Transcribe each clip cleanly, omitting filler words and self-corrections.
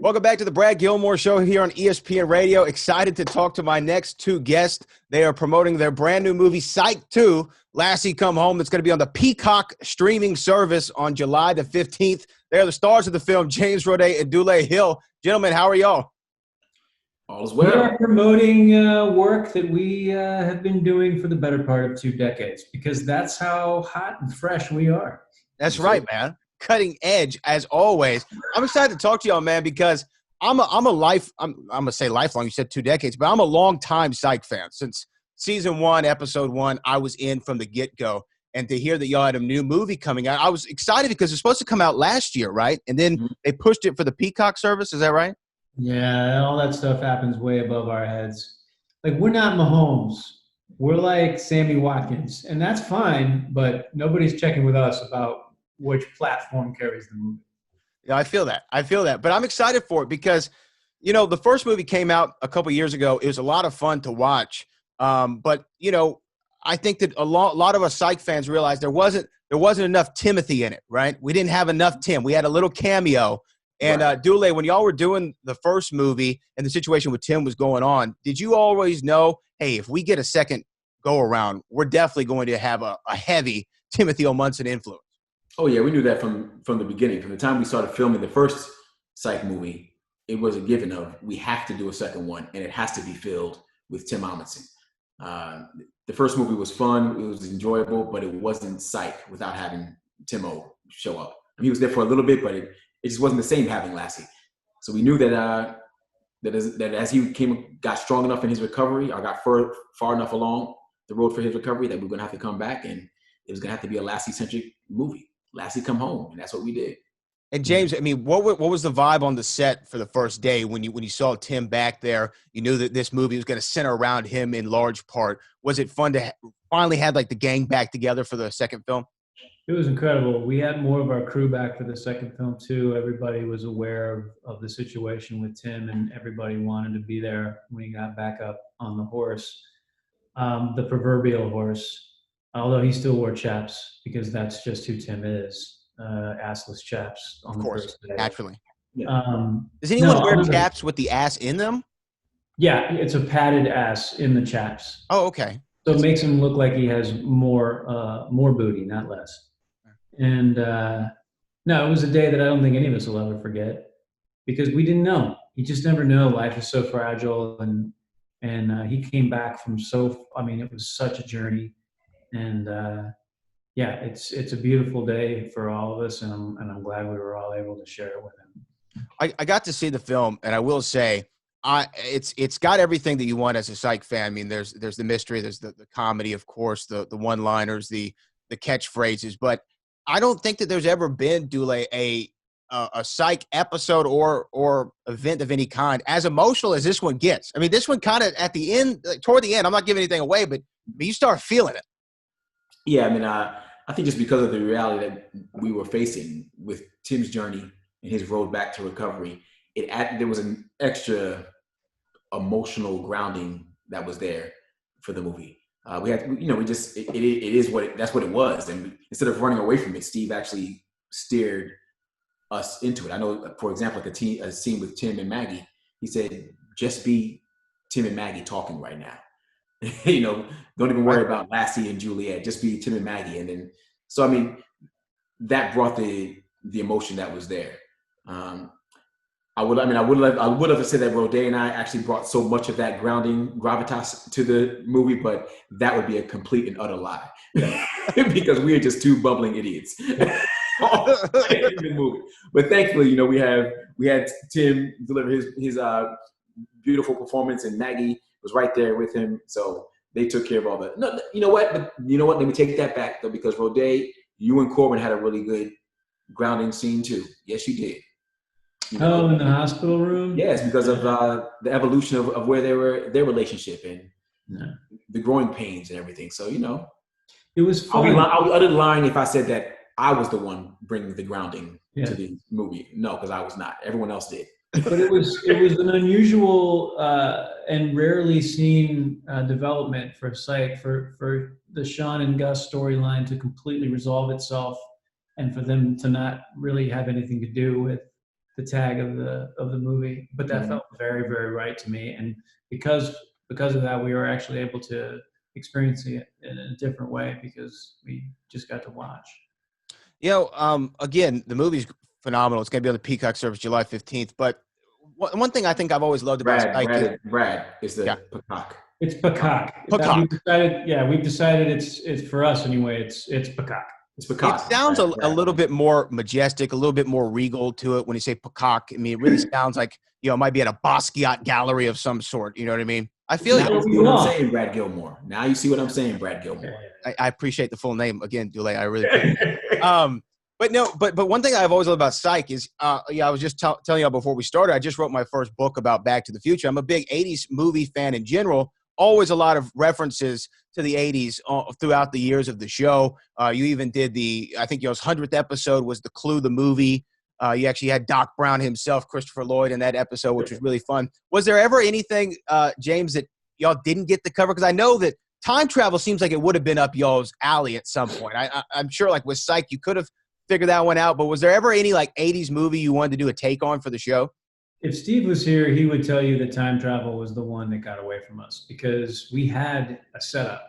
Welcome back to the Brad Gilmore Show here on ESPN Radio. Excited to talk to my next two guests. They are promoting their brand new movie, Psych 2, Lassie Come Home. That's going to be on the Peacock streaming service on July the 15th. They are the stars of the film, James Roday and Dule Hill. Gentlemen, how are y'all? All is well. We are promoting work that we have been doing for the better part of 2 decades, because that's how hot and fresh we are. That's right, man. Cutting edge as always. I'm excited to talk to y'all, man, because I'm gonna say lifelong. You said 2 decades, but I'm a long-time Psych fan. Since season 1, episode 1, I was in from the get-go. And to hear that y'all had a new movie coming out, I was excited because it's supposed to come out last year, right? And then they pushed it for the Peacock service. Is that right? Yeah, all that stuff happens way above our heads. Like, we're not Mahomes. We're like Sammy Watkins, and that's fine, but nobody's checking with us about which platform carries the movie. Yeah, I feel that. But I'm excited for it because, you know, the first movie came out a couple years ago. It was a lot of fun to watch. But, you know, I think that a lot of us Psych fans realized there wasn't enough Timothy in it, right? We didn't have enough Tim. We had a little cameo. And Dule, when y'all were doing the first movie and the situation with Tim was going on, did you always know, hey, if we get a second go around, we're definitely going to have a heavy Timothy O. Munson influence? Oh, yeah, we knew that from the beginning. From the time we started filming the first Psych movie, it was a given of we have to do a second one, and it has to be filled with Tim Amundsen. The first movie was fun. It was enjoyable, but it wasn't Psych without having Timo show up. I mean, he was there for a little bit, but it just wasn't the same having Lassie. So we knew that as he got strong enough in his recovery, or got far enough along the road for his recovery, that we were going to have to come back, and it was going to have to be a Lassie-centric movie. Lassie Come Home, and that's what we did. And James, I mean, what was the vibe on the set for the first day when you saw Tim back there? You knew that this movie was going to center around him in large part. Was it fun to finally have like the gang back together for the second film? It was incredible. We had more of our crew back for the second film too. Everybody was aware of the situation with Tim, and everybody wanted to be there when he got back up on the horse, the proverbial horse. Although he still wore chaps, because that's just who Tim is, assless chaps. Of course, naturally. Yeah. Does anyone wear chaps with the ass in them? Yeah, it's a padded ass in the chaps. Oh, okay. So it makes him look like he has more booty, not less. And no, it was a day that I don't think any of us will ever forget, because we didn't know. You just never know. Life is so fragile, and he came back from it was such a journey. And yeah, it's a beautiful day for all of us, and I'm glad we were all able to share it with him. I got to see the film, and I will say, it's got everything that you want as a Psych fan. I mean, there's the mystery, there's the comedy, of course, the one-liners, the catchphrases, but I don't think that there's ever been, Dule, a Psych episode or event of any kind as emotional as this one gets. I mean, this one kind of at the end, toward the end, I'm not giving anything away, but you start feeling it. Yeah, I mean, I think just because of the reality that we were facing with Tim's journey and his road back to recovery, there was an extra emotional grounding that was there for the movie. That's what it was. And instead of running away from it, Steve actually steered us into it. I know, for example, like a scene with Tim and Maggie, he said, just be Tim and Maggie talking right now. You know, don't even worry about Lassie and Juliet. Just be Tim and Maggie. And then, so I mean, that brought the emotion that was there. I would have said that Roday and I actually brought so much of that grounding gravitas to the movie, but that would be a complete and utter lie because we are just two bubbling idiots in the movie. But thankfully, you know, we had Tim deliver his beautiful performance, and Maggie was right there with him, so they took care of all that. No, you know what? Let me take that back though, because Roday, you and Corbin had a really good grounding scene too. Yes, you did. In the hospital room. Yes, because of the evolution of where their relationship and the growing pains and everything. So it was fun. I would utter lying if I said that I was the one bringing the grounding to the movie. No, because I was not. Everyone else did. But it was an unusual and rarely seen development for Psych, for the Sean and Gus storyline to completely resolve itself, and for them to not really have anything to do with tag of the movie, but that felt very, very right to me. And because of that, we were actually able to experience it in a different way because we just got to watch. Again, the movie's phenomenal. It's going to be on the Peacock service July 15th. But one thing I think I've always loved about Psych Brad is the Peacock. It's Peacock. We've decided it's for us anyway. It's Peacock. It's Peacock. It sounds a little bit more majestic, a little bit more regal to it when you say Peacock. I mean, it really sounds like, it might be at a Basquiat gallery of some sort. You know what I mean? I feel now you see what I'm saying, Brad Gilmore. Now you see what I'm saying, Brad Gilmore. I appreciate the full name again, Dule. I really appreciate it. But one thing I've always loved about Psych is, I was just telling y'all before we started, I just wrote my first book about Back to the Future. I'm a big 80s movie fan in general. Always a lot of references to the 80s throughout the years of the show. You even did I think y'all's 100th episode was The Clue, the movie. You actually had Doc Brown himself, Christopher Lloyd, in that episode, which was really fun. Was there ever anything, James, that y'all didn't get to cover? Because I know that time travel seems like it would have been up y'all's alley at some point. I'm sure, like with Psych, you could have figured that one out. But was there ever any 80s movie you wanted to do a take on for the show? If Steve was here, he would tell you that time travel was the one that got away from us because we had a setup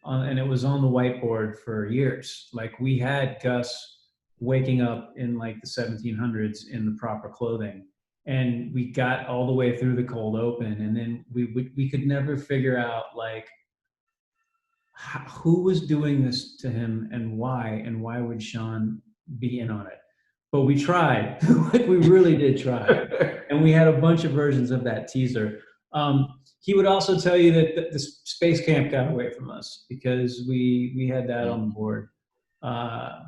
and it was on the whiteboard for years. Like we had Gus waking up in the 1700s in the proper clothing, and we got all the way through the cold open, and then we could never figure out who was doing this to him and why would Sean be in on it. But we tried. We really did try. And we had a bunch of versions of that teaser. He would also tell you that the space camp got away from us because we had that on the board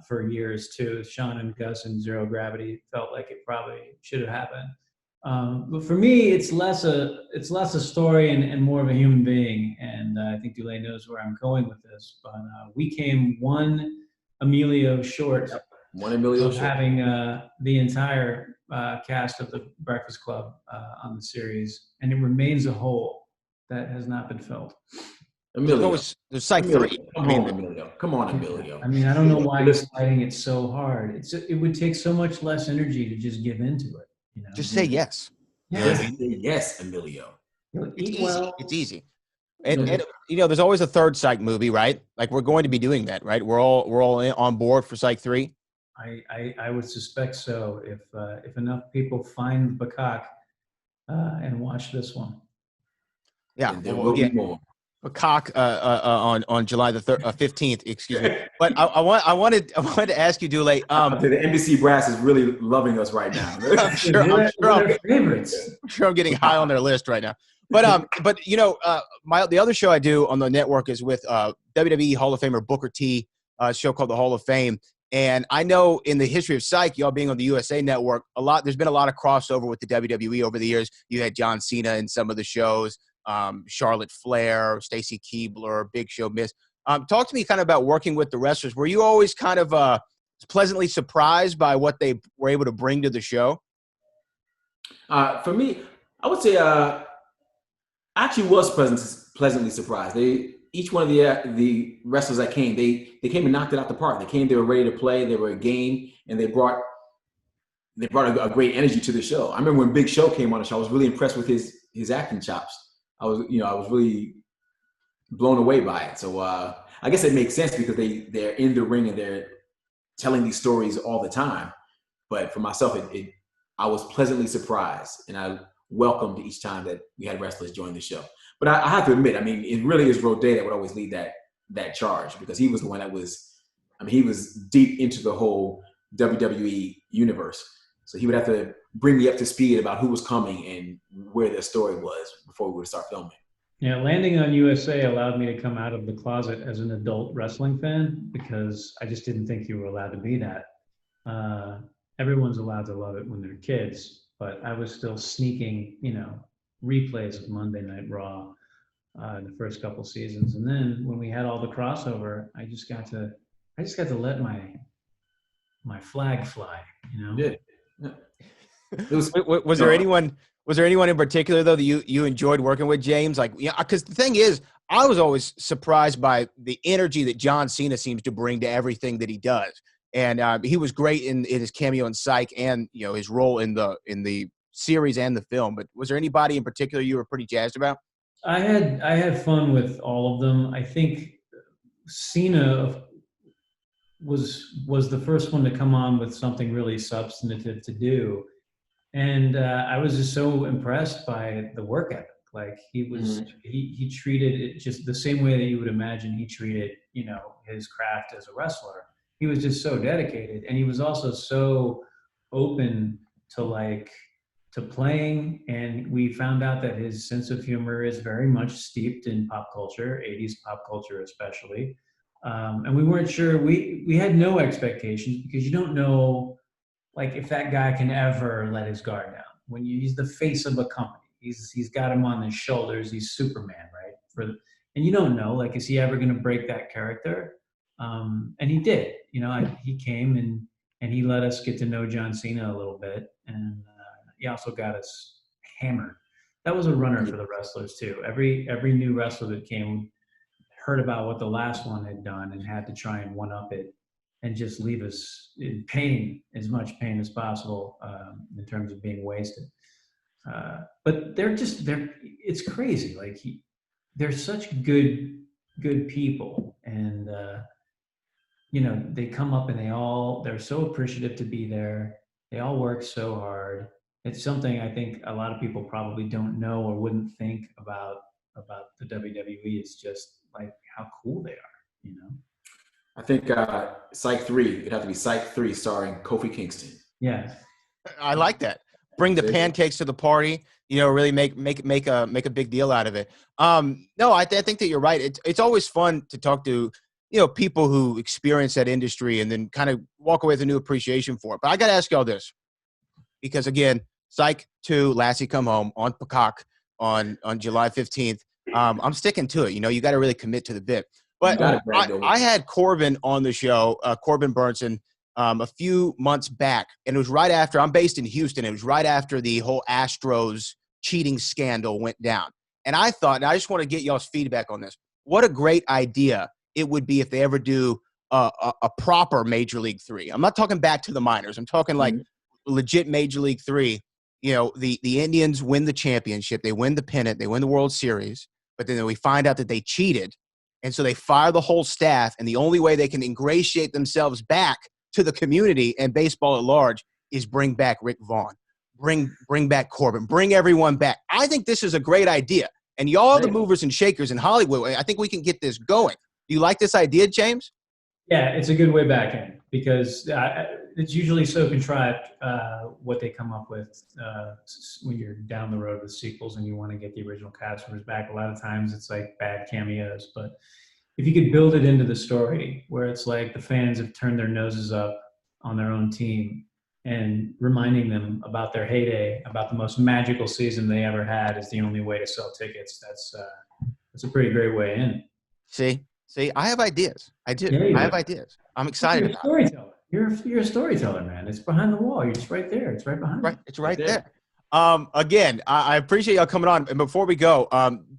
for years too. Sean and Gus and Zero Gravity felt like it probably should have happened. But for me, it's less a story and more of a human being. And I think Dule knows where I'm going with this. But we came one Emilio short. One Emilio short. Having the entire cast of the Breakfast Club on the series, and it remains a hole that has not been filled. Emilio. There's Psych 3. Come on, Emilio. I mean, I don't know why he's fighting it so hard. It would take so much less energy to just give into it. Just say yes. Yes, Emilio. It's easy. And there's always a third Psych movie, right? Like we're going to be doing that, right? We're all on board for Psych 3. I would suspect so if enough people find Peacock and watch this one. Yeah, there will be more. Peacock on July the 15th. Excuse me. But I wanted to ask you, Dule. The NBC brass is really loving us right now. I'm sure I'm getting high on their list right now. But the other show I do on the network is with WWE Hall of Famer Booker T, a show called The Hall of Fame. And I know in the history of Psych, y'all being on the USA Network, there's been a lot of crossover with the WWE over the years. You had John Cena in some of the shows, Charlotte Flair, Stacy Keibler, Big Show Miss. Talk to me kind of about working with the wrestlers. Were you always kind of pleasantly surprised by what they were able to bring to the show? For me, I would say I actually was pleasantly surprised. Each one of the wrestlers that came, they came and knocked it out the park. They came, they were ready to play, they were a game, and they brought a great energy to the show. I remember when Big Show came on the show, I was really impressed with his acting chops. I was really blown away by it. So I guess it makes sense because they're in the ring and they're telling these stories all the time. But for myself, I was pleasantly surprised, and I welcomed each time that we had wrestlers join the show. But I have to admit, I mean, it really is Roday that would always lead that charge because he was the one that he was deep into the whole WWE universe. So he would have to bring me up to speed about who was coming and where their story was before we would start filming. Yeah, landing on USA allowed me to come out of the closet as an adult wrestling fan because I just didn't think you were allowed to be that. Everyone's allowed to love it when they're kids, but I was still sneaking, replays of Monday Night Raw in the first couple seasons, and then when we had all the crossover, I just got to let my flag fly. Yeah. Was there anyone in particular though that you enjoyed working with, James? Because the thing is, I was always surprised by the energy that John Cena seems to bring to everything that he does. And he was great in his cameo in Psych, and his role in the series and the film. But was there anybody in particular you were pretty jazzed about? I had fun with all of them. I think Cena was the first one to come on with something really substantive to do, and I was just so impressed by the work ethic. Like he treated it just the same way that you would imagine he treated his craft as a wrestler. He was just so dedicated, and he was also so open to playing. And we found out that his sense of humor is very much steeped in pop culture, 80s pop culture especially. And we weren't sure. We had no expectations because you don't know, like, if that guy can ever let his guard down. When he's the face of a company, he's got him on his shoulders. He's Superman, right? And you don't know, like, is he ever going to break that character? And he did. He came and he let us get to know John Cena a little bit, and he also got us hammered. That was a runner for the wrestlers too. Every new wrestler that came heard about what the last one had done and had to try and one up it and just leave us in pain, as much pain as possible, in terms of being wasted. But it's crazy. Like they're such good people, and they come up and they're so appreciative to be there. They all work so hard. It's something I think a lot of people probably don't know or wouldn't think about the WWE. It's just like how cool they are. I think Psych 3, it'd have to be Psych 3 starring Kofi Kingston. Yeah. I like that. Bring the pancakes to the party, really make a big deal out of it. No, I think that you're right. It's always fun to talk to, people who experience that industry and then kind of walk away with a new appreciation for it. But I got to ask y'all this, because again, Psych 2, Lassie Come Home on Peacock on July 15th. I'm sticking to it. You got to really commit to the bit. But I had Corbin on the show, Corbin Burnson, a few months back, and it was right after, I'm based in Houston. It was right after the whole Astros cheating scandal went down. And I thought, and I just want to get y'all's feedback on this. What a great idea it would be if they ever do a proper Major League 3. I'm not talking back to the minors. I'm talking like legit Major League 3. The Indians win the championship. They win the pennant. They win the World Series. But then we find out that they cheated. And so they fire the whole staff. And the only way they can ingratiate themselves back to the community and baseball at large is bring back Rick Vaughn. Bring back Corbin. Bring everyone back. I think this is a great idea. And y'all are the movers and shakers in Hollywood. I think we can get this going. Do you like this idea, James? Yeah, it's a good way back in, because it's usually so contrived what they come up with when you're down the road with sequels and you want to get the original cast members back. A lot of times it's like bad cameos. But if you could build it into the story where it's like the fans have turned their noses up on their own team and reminding them about their heyday, about the most magical season they ever had is the only way to sell tickets, that's a pretty great way in. See, I have ideas. I do. Yeah, I have ideas. I'm excited about it. Storyteller. You're a storyteller, man. It's behind the wall. You're just right there. It's right behind you. It's right there. Again, I appreciate y'all coming on. And before we go,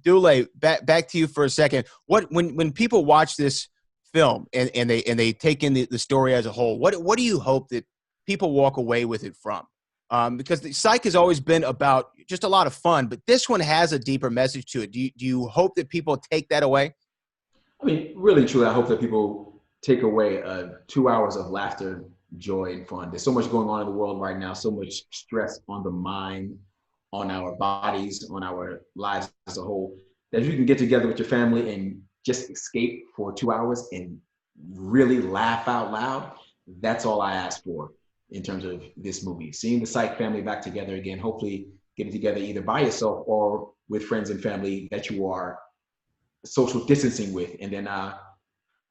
Dule, back to you for a second. When people watch this film and they take in the story as a whole, what do you hope that people walk away with it from? Because the Psych has always been about just a lot of fun, but this one has a deeper message to it. Do you hope that people take that away? I mean, really, truly, I hope that people take away 2 hours of laughter, joy, and fun. There's so much going on in the world right now, so much stress on the mind, on our bodies, on our lives as a whole, that if you can get together with your family and just escape for 2 hours and really laugh out loud, that's all I ask for in terms of this movie. Seeing the Psych family back together again, hopefully getting together either by yourself or with friends and family that you are social distancing with, and then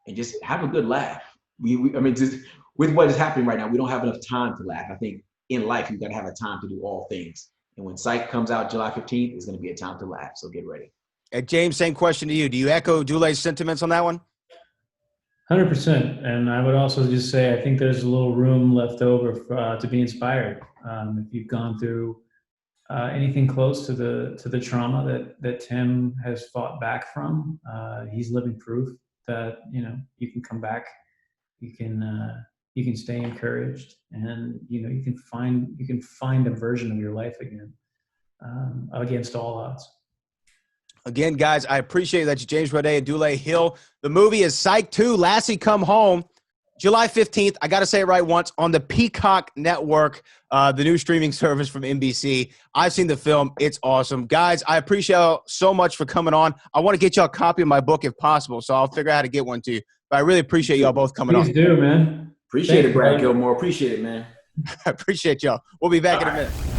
and just have a good laugh. I mean, just with what is happening right now, we don't have enough time to laugh. I think in life, you've got to have a time to do all things. And when Psych comes out July 15th, it's going to be a time to laugh. So get ready. James, same question to you. Do you echo Dule's sentiments on that one? 100%. And I would also just say, I think there's a little room left over to be inspired. If you've gone through anything close to the trauma that Tim has fought back from, he's living proof that you can come back. You can you can stay encouraged, and you can find a version of your life again, against all odds. Again, guys, I appreciate that. James Roday and Dule Hill. The movie is Psych 2, Lassie Come Home, July 15th. I got to say it right once, on the Peacock Network, the new streaming service from NBC. I've seen the film. It's awesome. Guys, I appreciate y'all so much for coming on. I want to get y'all a copy of my book if possible, so I'll figure out how to get one to you. But I really appreciate y'all both coming on. Please do, man. Appreciate it, Brad Gilmore. Appreciate it, man. I appreciate y'all. We'll be back in a minute.